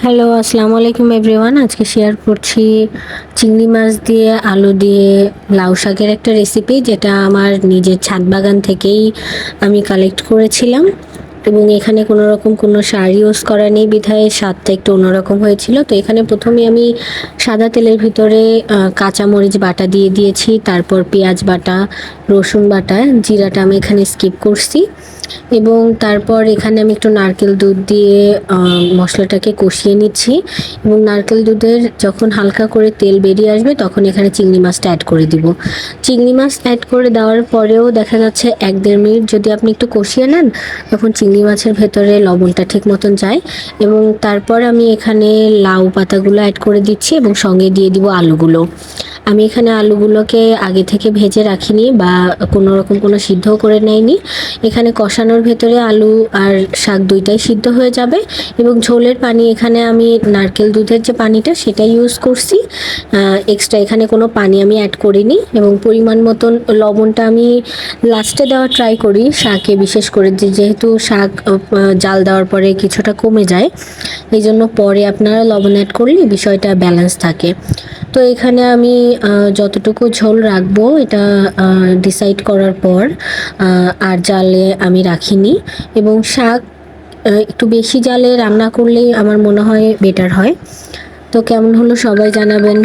Hello, আসসালামু আলাইকুম everyone. আজকে শেয়ার করছি চিংড়ি মাছ দিয়ে আলু দিয়ে লাউ শাকের একটা রেসিপি, যেটা আমার নিজের ছাদ বাগান থেকেই আমি কালেক্ট করেছিলাম। এবং এখানে কোনো রকম কোনো সার ইউজ করা নেই বিধায় স্বাদটা একটু অন্যরকম হয়েছিল। তো এখানে প্রথমে আমি সাদা তেলের ভিতরে কাঁচামরিচ বাটা দিয়ে দিয়েছি, তারপর পেঁয়াজ বাটা, রসুন বাটা, জিরাটা আমি এখানে স্কিপ করছি। এবং তারপর এখানে আমি একটু নারকেল দুধ দিয়ে মশলাটাকে কষিয়ে নিচ্ছি। এবং নারকেল দুধের যখন হালকা করে তেল বেরিয়ে আসবে তখন এখানে চিংড়ি মাছটা অ্যাড করে দিব। চিংড়ি মাছ অ্যাড করে দেওয়ার পরেও দেখা যাচ্ছে 1-1.5 মিনিট যদি আপনি একটু কষিয়ে নেন, তখন চিংড়ি মাছের ভেতরে লবণটা ঠিক মতন যায়। এবং তারপর আমি এখানে লাউ পাতাগুলো অ্যাড করে দিচ্ছি এবং সঙ্গে দিয়ে দিব আলুগুলো। আমি এখানে আলুগুলোকে আগে থেকে ভেজে রাখিনি বা কোনো রকম কোনো সিদ্ধও করে নেয়নি। এখানে কষানোর ভেতরে আলু আর শাক দুইটাই সিদ্ধ হয়ে যাবে। এবং ঝোলের পানি এখানে আমি নারকেল দুধের যে পানিটা সেটা ইউজ করছি, এক্সট্রা এখানে কোনো পানি আমি অ্যাড করিনি। এবং পরিমাণ মতন লবণটা আমি লাস্টে দেওয়ার ট্রাই করি শাকে, বিশেষ করে যেহেতু শাক জাল দেওয়ার পরে কিছুটা কমে যায়, এই জন্য পরে আপনারা লবণ অ্যাড করলে বিষয়টা ব্যালেন্স থাকে। তো এখানে আমি যতটুকু ঝোল রাখবো এটা ডিসাইড করার পর আর জালে আমি রাখিনি। এবং শাক একটু বেশি জালে রান্না করলেই আমার মনে হয় বেটার হয়। তো কেমন হলো সবাই জানাবেন।